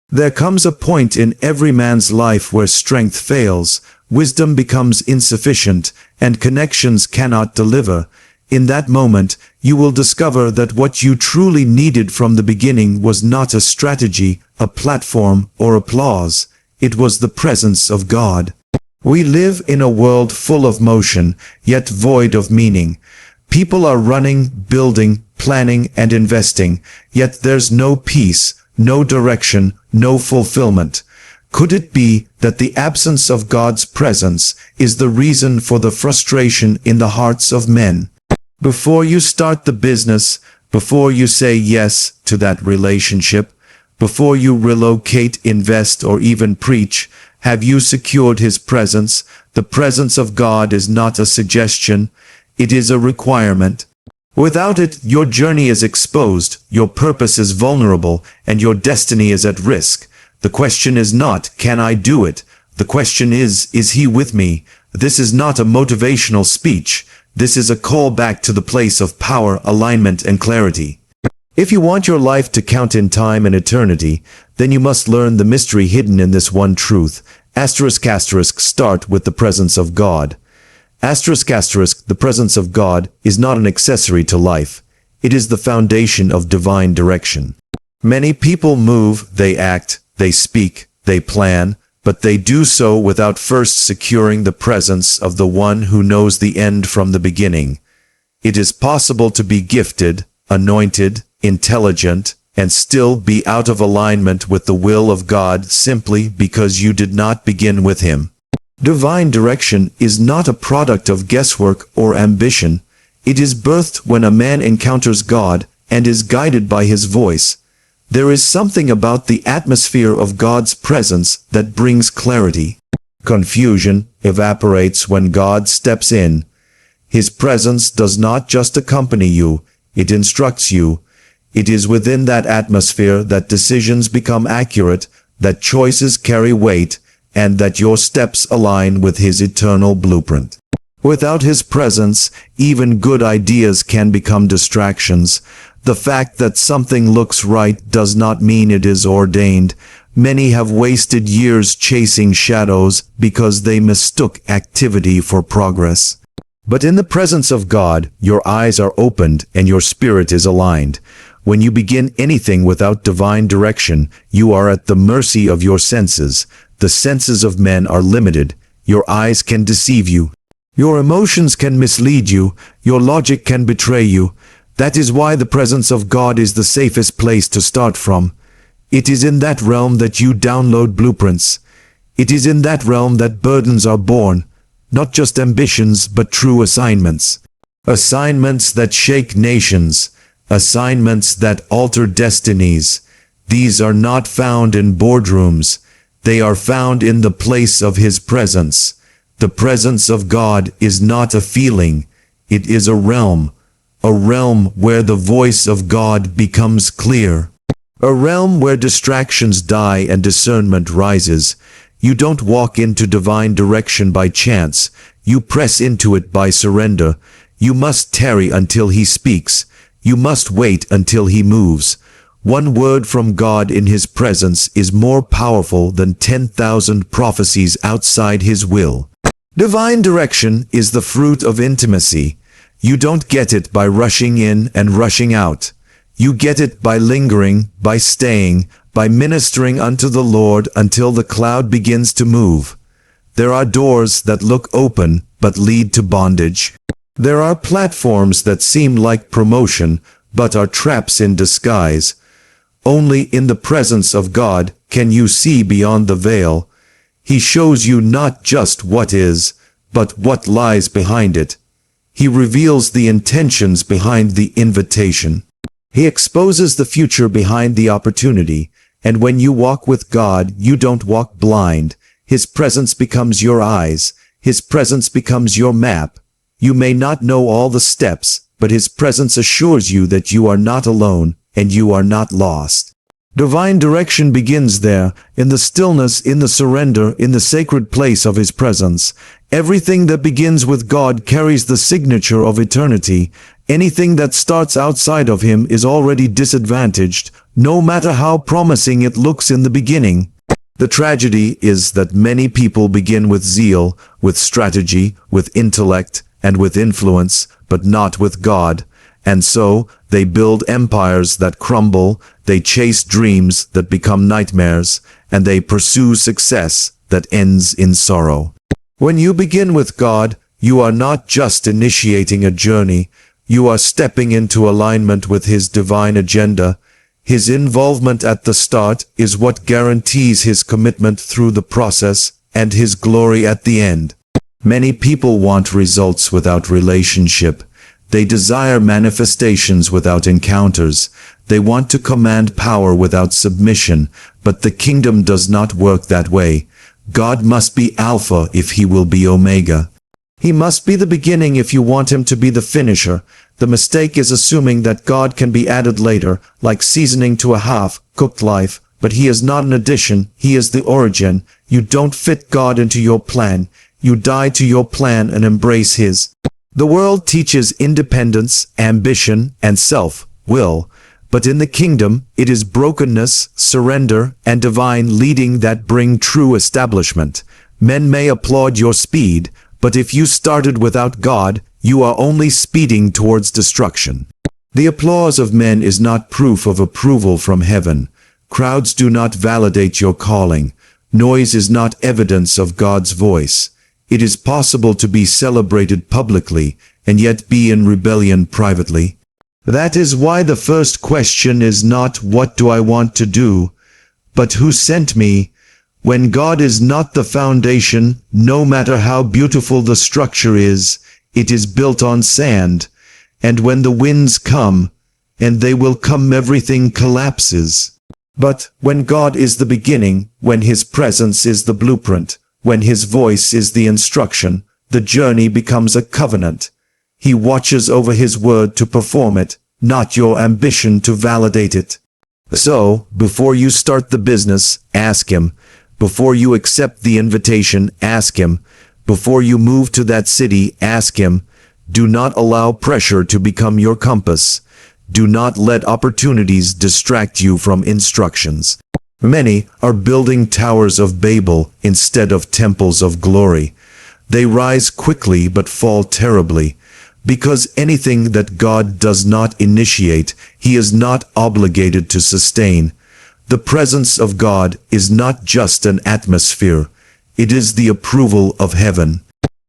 There comes a point in every man's life where strength fails, wisdom becomes insufficient, and connections cannot deliver. In that moment, you will discover that what you truly needed from the beginning was not a strategy, a platform, or applause. It was the presence of God. We live in a world full of motion, yet void of meaning. People are running, building, planning, and investing, yet there's no peace, no direction, no fulfillment. Could it be that the absence of God's presence is the reason for the frustration in the hearts of men? Before you start the business, before you say yes to that relationship, before you relocate, invest, or even preach, have you secured His presence? The presence of God is not a suggestion, it is a requirement. Without it, your journey is exposed, your purpose is vulnerable, and your destiny is at risk. The question is not, can I do it? The question is He with me? This is not a motivational speech. This is a call back to the place of power, alignment, and clarity. If you want your life to count in time and eternity, then you must learn the mystery hidden in this one truth. Start with the presence of God. The presence of God is not an accessory to life. It is the foundation of divine direction. Many people move, they act, they speak, they plan, but they do so without first securing the presence of the one who knows the end from the beginning. It is possible to be gifted, anointed, intelligent, and still be out of alignment with the will of God simply because you did not begin with Him. Divine direction is not a product of guesswork or ambition. It is birthed when a man encounters God and is guided by His voice. There is something about the atmosphere of God's presence that brings clarity. Confusion evaporates when God steps in. His presence does not just accompany you, it instructs you. It is within that atmosphere that decisions become accurate, that choices carry weight, and that your steps align with His eternal blueprint. Without His presence, even good ideas can become distractions. The fact that something looks right does not mean it is ordained. Many have wasted years chasing shadows because they mistook activity for progress. But in the presence of God, your eyes are opened and your spirit is aligned. When you begin anything without divine direction, you are at the mercy of your senses. The senses of men are limited. Your eyes can deceive you. Your emotions can mislead you. Your logic can betray you. That is why the presence of God is the safest place to start from. It is in that realm that you download blueprints. It is in that realm that burdens are born, not just ambitions but true assignments. Assignments that shake nations. Assignments that alter destinies. These are not found in boardrooms. They are found in the place of His presence. The presence of God is not a feeling. It is a realm where the voice of God becomes clear. A realm where distractions die and discernment rises. You don't walk into divine direction by chance. You press into it by surrender. You must tarry until He speaks. You must wait until He moves. One word from God in His presence is more powerful than 10,000 prophecies outside His will. Divine direction is the fruit of intimacy. You don't get it by rushing in and rushing out. You get it by lingering, by staying, by ministering unto the Lord until the cloud begins to move. There are doors that look open but lead to bondage. There are platforms that seem like promotion but are traps in disguise. Only in the presence of God can you see beyond the veil. He shows you not just what is, but what lies behind it. He reveals the intentions behind the invitation. He exposes the future behind the opportunity, and when you walk with God, you don't walk blind. His presence becomes your eyes. His presence becomes your map. You may not know all the steps, but His presence assures you that you are not alone and you are not lost. Divine direction begins there, in the stillness, in the surrender, in the sacred place of His presence. Everything that begins with God carries the signature of eternity. Anything that starts outside of Him is already disadvantaged. no matter how promising it looks in the beginning. The tragedy is that many people begin with zeal, with strategy, with intellect, and with influence, but not with God. And so, they build empires that crumble, they chase dreams that become nightmares, and they pursue success that ends in sorrow. When you begin with God, you are not just initiating a journey, you are stepping into alignment with His divine agenda. His involvement at the start is what guarantees His commitment through the process and His glory at the end. Many people want results without relationship. They desire manifestations without encounters. They want to command power without submission, but the kingdom does not work that way. God must be Alpha if He will be Omega. He must be the beginning if you want Him to be the finisher. The mistake is assuming that God can be added later, like seasoning to a half-cooked life, but He is not an addition, He is the origin. You don't fit God into your plan. You die to your plan and embrace His. The world teaches independence, ambition, and self-will, but in the kingdom, it is brokenness, surrender, and divine leading that bring true establishment. Men may applaud your speed, but if you started without God, you are only speeding towards destruction. The applause of men is not proof of approval from heaven. Crowds do not validate your calling. Noise is not evidence of God's voice. It is possible to be celebrated publicly and yet be in rebellion privately. That is why the first question is not what do I want to do, but who sent me. When God is not the foundation, no matter how beautiful the structure is, it is built on sand. And when the winds come, and they will come, everything collapses. But when God is the beginning, when His presence is the blueprint, when His voice is the instruction, the journey becomes a covenant. He watches over His word to perform it, not your ambition to validate it. So, before you start the business, ask Him. Before you accept the invitation, ask Him. Before you move to that city, ask Him. Do not allow pressure to become your compass. Do not let opportunities distract you from instructions. Many are building towers of Babel instead of temples of glory. They rise quickly but fall terribly. Because anything that God does not initiate, He is not obligated to sustain. The presence of God is not just an atmosphere. It is the approval of heaven.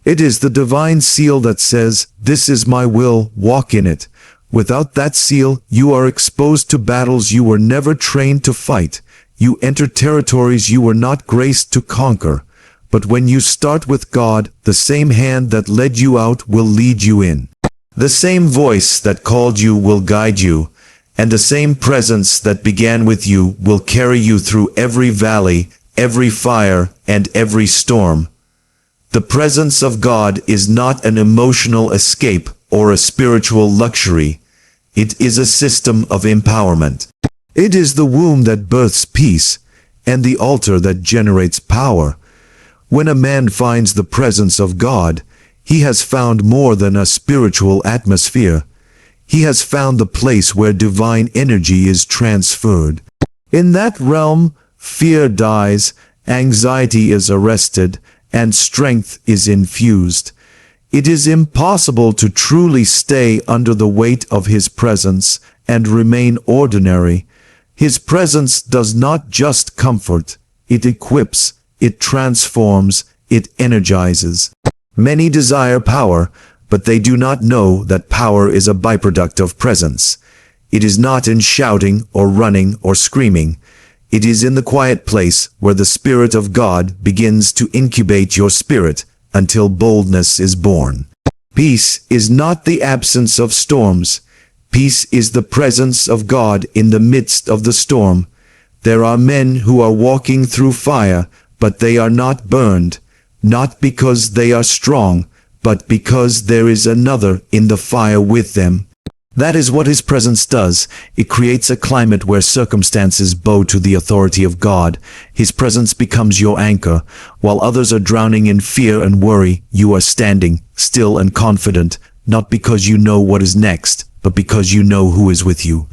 It is the divine seal that says, "This is my will, walk in it." Without that seal, you are exposed to battles you were never trained to fight. You enter territories you were not graced to conquer. But when you start with God, the same hand that led you out will lead you in. The same voice that called you will guide you. And the same presence that began with you will carry you through every valley, every fire, and every storm. The presence of God is not an emotional escape or a spiritual luxury. It is a system of empowerment. It is the womb that births peace, and the altar that generates power. When a man finds the presence of God, he has found more than a spiritual atmosphere. He has found the place where divine energy is transferred. In that realm, fear dies, anxiety is arrested, and strength is infused. It is impossible to truly stay under the weight of His presence and remain ordinary. His presence does not just comfort, it equips, it transforms, it energizes. Many desire power, but they do not know that power is a byproduct of presence. It is not in shouting or running or screaming. It is in the quiet place where the Spirit of God begins to incubate your spirit until boldness is born. Peace is not the absence of storms. Peace is the presence of God in the midst of the storm. There are men who are walking through fire, but they are not burned, not because they are strong, but because there is another in the fire with them. That is what His presence does. It creates a climate where circumstances bow to the authority of God. His presence becomes your anchor. While others are drowning in fear and worry, you are standing, still and confident, not because you know what is next, but because you know who is with you.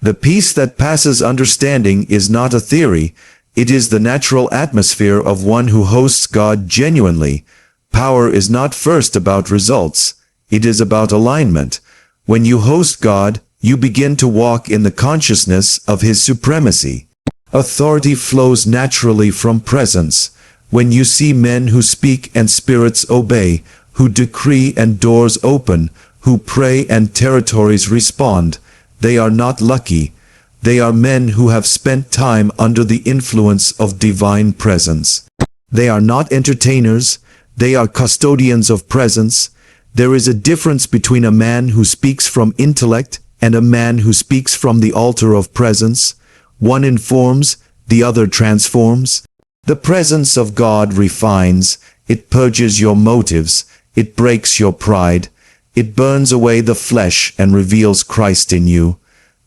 The peace that passes understanding is not a theory, it is the natural atmosphere of one who hosts God genuinely. Power is not first about results, it is about alignment. When you host God, you begin to walk in the consciousness of His supremacy. Authority flows naturally from presence. When you see men who speak and spirits obey, who decree and doors open, who pray and territories respond, they are not lucky. They are men who have spent time under the influence of divine presence. They are not entertainers, they are custodians of presence. There is a difference between a man who speaks from intellect and a man who speaks from the altar of presence. One informs, the other transforms. The presence of God refines, it purges your motives, it breaks your pride, it burns away the flesh and reveals Christ in you.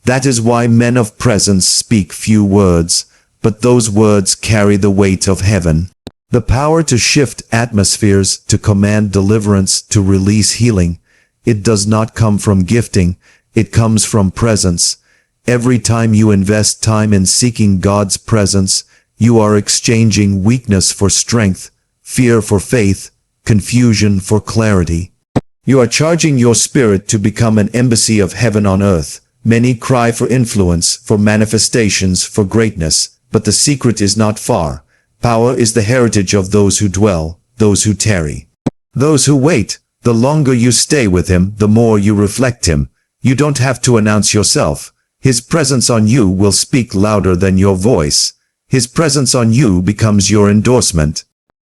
That is why men of presence speak few words, but those words carry the weight of heaven. The power to shift atmospheres, to command deliverance, to release healing, it does not come from gifting, it comes from presence. Every time you invest time in seeking God's presence, you are exchanging weakness for strength, fear for faith, confusion for clarity. You are charging your spirit to become an embassy of heaven on earth. Many cry for influence, for manifestations, for greatness, but the secret is not far. Power is the heritage of those who dwell, those who tarry. Those who wait, the longer you stay with Him, the more you reflect Him. You don't have to announce yourself. His presence on you will speak louder than your voice. His presence on you becomes your endorsement.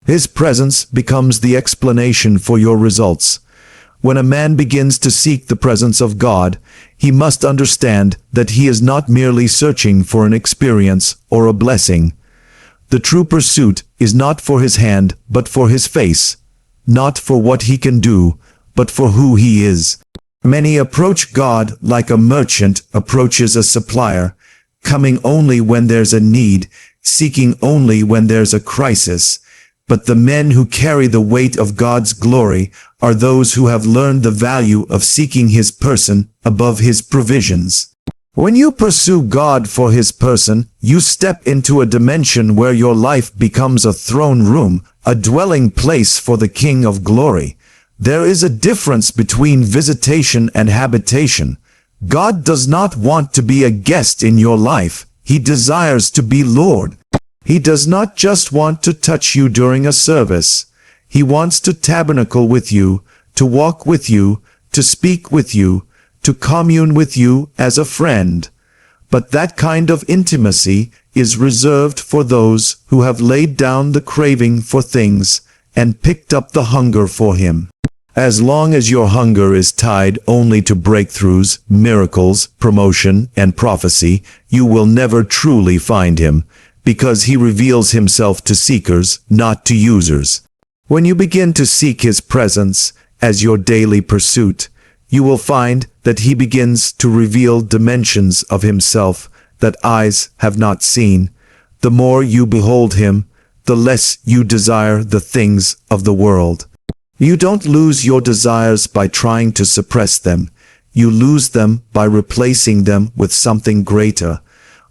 His presence becomes the explanation for your results. When a man begins to seek the presence of God, he must understand that he is not merely searching for an experience or a blessing. The true pursuit is not for his hand, but for his face. Not for what he can do, but for who he is. Many approach God like a merchant approaches a supplier, coming only when there's a need, seeking only when there's a crisis. But the men who carry the weight of God's glory are those who have learned the value of seeking His person above His provisions. When you pursue God for His person, you step into a dimension where your life becomes a throne room, a dwelling place for the King of glory. There is a difference between visitation and habitation. God does not want to be a guest in your life. He desires to be Lord. He does not just want to touch you during a service. He wants to tabernacle with you, to walk with you, to speak with you, to commune with you as a friend. But that kind of intimacy is reserved for those who have laid down the craving for things and picked up the hunger for Him. As long as your hunger is tied only to breakthroughs, miracles, promotion, and prophecy, you will never truly find Him, because He reveals Himself to seekers, not to users. When you begin to seek His presence as your daily pursuit, you will find that He begins to reveal dimensions of Himself that eyes have not seen. The more you behold Him, the less you desire the things of the world. You don't lose your desires by trying to suppress them. You lose them by replacing them with something greater.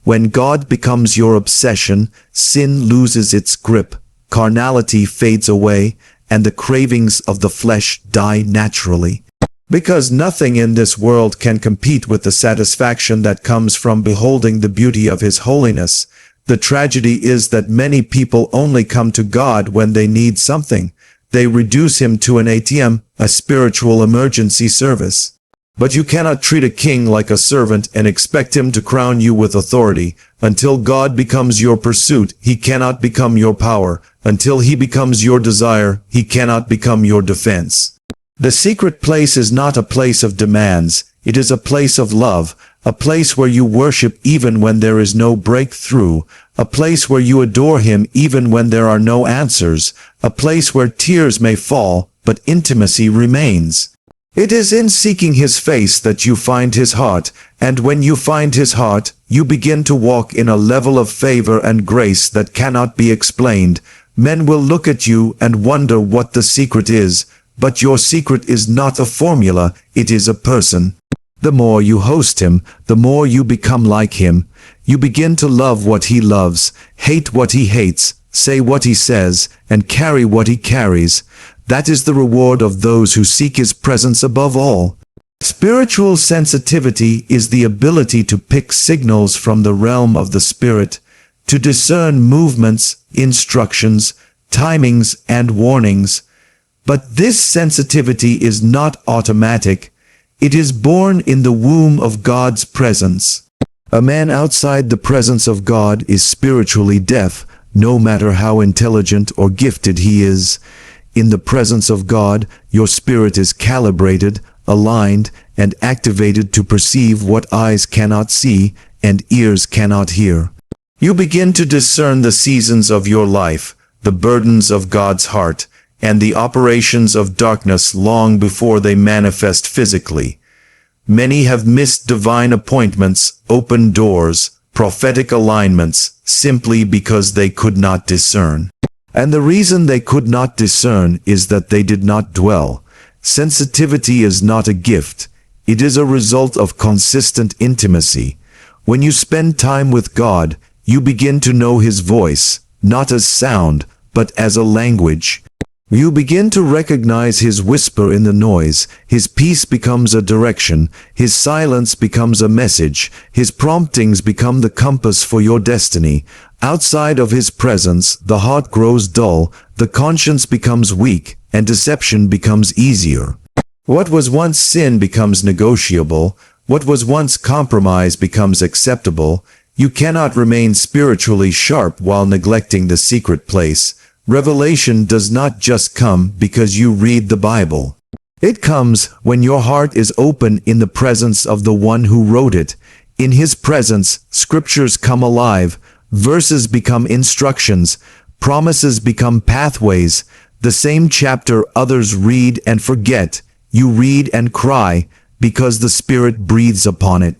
When God becomes your obsession, sin loses its grip, carnality fades away, and the cravings of the flesh die naturally. Because nothing in this world can compete with the satisfaction that comes from beholding the beauty of His holiness. The tragedy is that many people only come to God when they need something. They reduce Him to an ATM, a spiritual emergency service. But you cannot treat a king like a servant and expect him to crown you with authority. Until God becomes your pursuit, He cannot become your power. Until He becomes your desire, He cannot become your defense. The secret place is not a place of demands. It is a place of love, a place where you worship even when there is no breakthrough, a place where you adore Him even when there are no answers, a place where tears may fall, but intimacy remains. It is in seeking His face that you find His heart, and when you find His heart, you begin to walk in a level of favor and grace that cannot be explained. Men will look at you and wonder what the secret is, but your secret is not a formula, it is a person. The more you host him, the more you become like him. You begin to love what he loves, hate what he hates, say what he says, and carry what he carries. That is the reward of those who seek his presence above all. Spiritual sensitivity is the ability to pick signals from the realm of the spirit, to discern movements, instructions, timings, and warnings. But this sensitivity is not automatic. It is born in the womb of God's presence. A man outside the presence of God is spiritually deaf, no matter how intelligent or gifted he is. In the presence of God, your spirit is calibrated, aligned, and activated to perceive what eyes cannot see and ears cannot hear. You begin to discern the seasons of your life, the burdens of God's heart, and the operations of darkness long before they manifest physically. Many have missed divine appointments, open doors, prophetic alignments, simply because they could not discern. And the reason they could not discern is that they did not dwell. Sensitivity is not a gift. It is a result of consistent intimacy. When you spend time with God, you begin to know his voice, not as sound, but as a language. You begin to recognize his whisper in the noise. His peace becomes a direction. His silence becomes a message. His promptings become the compass for your destiny. Outside of his presence, the heart grows dull, the conscience becomes weak, and deception becomes easier. What was once sin becomes negotiable. What was once compromise becomes acceptable. You cannot remain spiritually sharp while neglecting the secret place. Revelation does not just come because you read the Bible. It comes when your heart is open in the presence of the one who wrote it. In his presence, scriptures come alive, verses become instructions, promises become pathways. The same chapter others read and forget, you read and cry because the Spirit breathes upon it.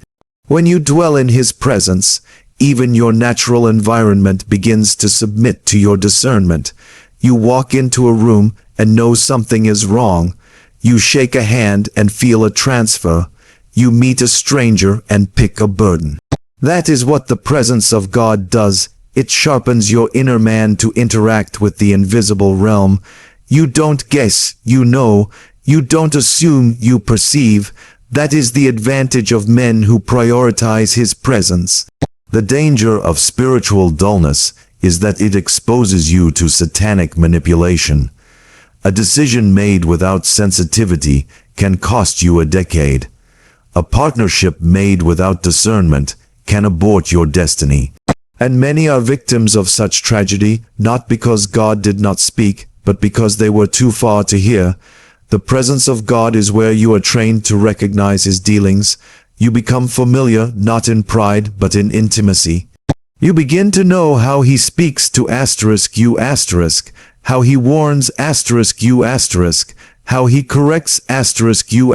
When you dwell in his presence, even your natural environment begins to submit to your discernment. You walk into a room and know something is wrong. You shake a hand and feel a transfer. You meet a stranger and pick a burden. That is what the presence of God does. It sharpens your inner man to interact with the invisible realm. You don't guess, you know. You don't assume, you perceive. That is the advantage of men who prioritize his presence. The danger of spiritual dullness is that it exposes you to satanic manipulation. A decision made without sensitivity can cost you a decade. A partnership made without discernment can abort your destiny. And many are victims of such tragedy, not because God did not speak, but because they were too far to hear. The presence of God is where you are trained to recognize his dealings. You become familiar, not in pride, but in intimacy. You begin to know how he speaks to you, how he warns you, how he corrects you,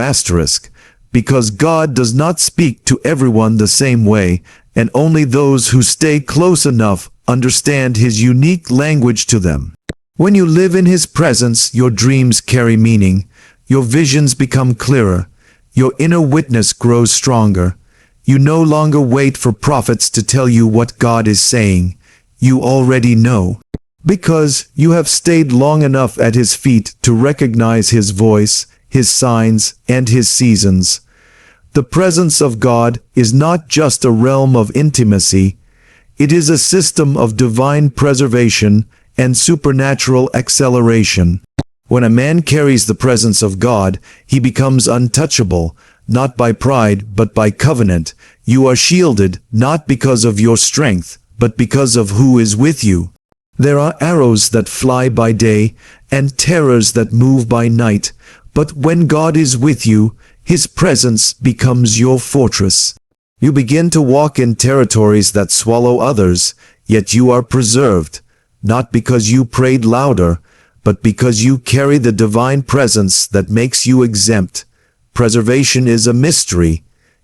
because God does not speak to everyone the same way, and only those who stay close enough understand his unique language to them. When you live in his presence, your dreams carry meaning, your visions become clearer, your inner witness grows stronger. You no longer wait for prophets to tell you what God is saying. You already know. Because you have stayed long enough at his feet to recognize his voice, his signs, and his seasons. The presence of God is not just a realm of intimacy. It is a system of divine preservation and supernatural acceleration. When a man carries the presence of God, he becomes untouchable, not by pride, but by covenant. You are shielded, not because of your strength, but because of who is with you. There are arrows that fly by day, and terrors that move by night, but when God is with you, his presence becomes your fortress. You begin to walk in territories that swallow others, yet you are preserved, not because you prayed louder, but because you carry the divine presence that makes you exempt. Preservation is a mystery.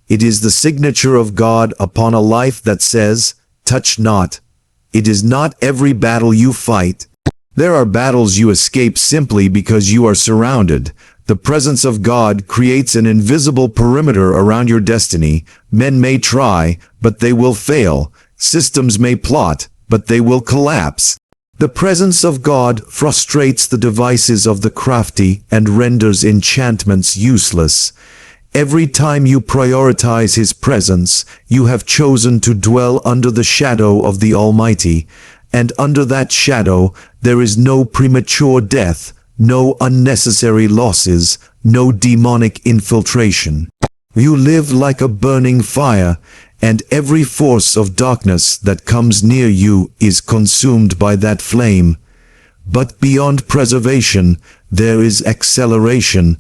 It is the signature of God upon a life that says, "Touch not." It is not every battle you fight. There are battles you escape simply because you are surrounded. The presence of God creates an invisible perimeter around your destiny. Men may try, but they will fail. Systems may plot, but they will collapse. The presence of God frustrates the devices of the crafty and renders enchantments useless. Every time you prioritize His presence, you have chosen to dwell under the shadow of the Almighty, and under that shadow there is no premature death, no unnecessary losses, no demonic infiltration. You live like a burning fire, and every force of darkness that comes near you is consumed by that flame. But beyond preservation, there is acceleration.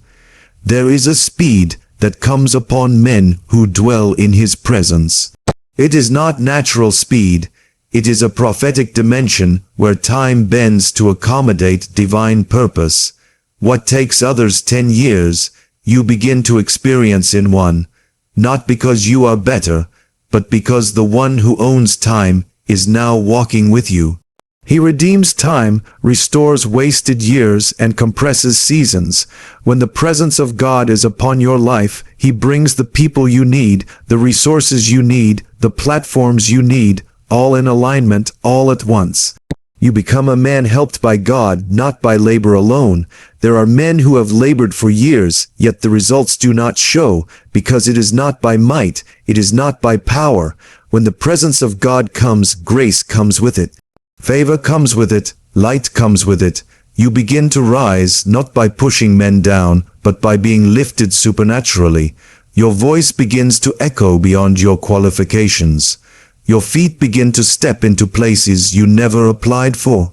There is a speed that comes upon men who dwell in His presence. It is not natural speed. It is a prophetic dimension where time bends to accommodate divine purpose. What takes others 10 years, you begin to experience in 1, not because you are better, but because the one who owns time is now walking with you. He redeems time, restores wasted years, and compresses seasons. When the presence of God is upon your life, He brings the people you need, the resources you need, the platforms you need, all in alignment, all at once. You become a man helped by God, not by labor alone. There are men who have labored for years, yet the results do not show, because it is not by might, it is not by power. When the presence of God comes, grace comes with it. Favor comes with it, light comes with it. You begin to rise, not by pushing men down, but by being lifted supernaturally. Your voice begins to echo beyond your qualifications. Your feet begin to step into places you never applied for.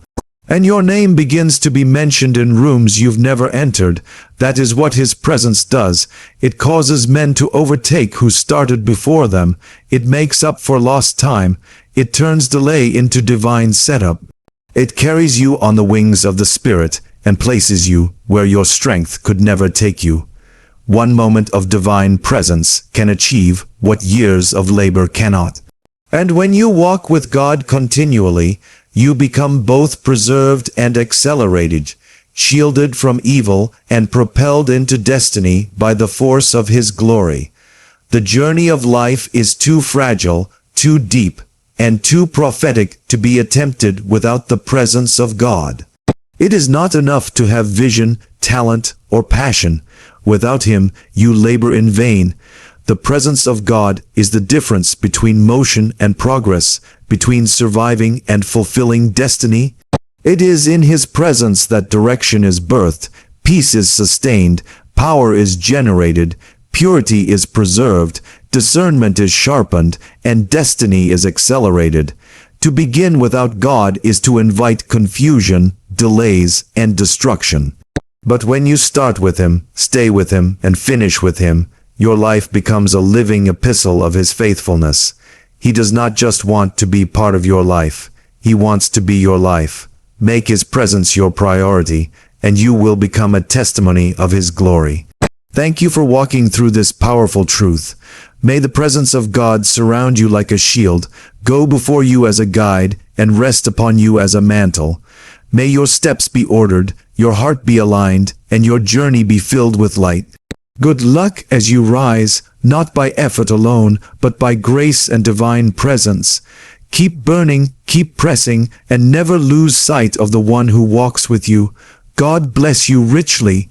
And your name begins to be mentioned in rooms you've never entered. That is what His presence does. It causes men to overtake who started before them. It makes up for lost time. It turns delay into divine setup. It carries you on the wings of the Spirit and places you where your strength could never take you. One moment of divine presence can achieve what years of labor cannot. And when you walk with God continually, you become both preserved and accelerated, shielded from evil and propelled into destiny by the force of His glory. The journey of life is too fragile, too deep, and too prophetic to be attempted without the presence of God. It is not enough to have vision, talent, or passion. Without Him, you labor in vain. The presence of God is the difference between motion and progress, between surviving and fulfilling destiny. It is in His presence that direction is birthed, peace is sustained, power is generated, purity is preserved, discernment is sharpened, and destiny is accelerated. To begin without God is to invite confusion, delays, and destruction. But when you start with Him, stay with Him, and finish with Him, your life becomes a living epistle of His faithfulness. He does not just want to be part of your life. He wants to be your life. Make His presence your priority, and you will become a testimony of His glory. Thank you for walking through this powerful truth. May the presence of God surround you like a shield, go before you as a guide, and rest upon you as a mantle. May your steps be ordered, your heart be aligned, and your journey be filled with light. Good luck as you rise, not by effort alone, but by grace and divine presence. Keep burning, keep pressing, and never lose sight of the one who walks with you. God bless you richly.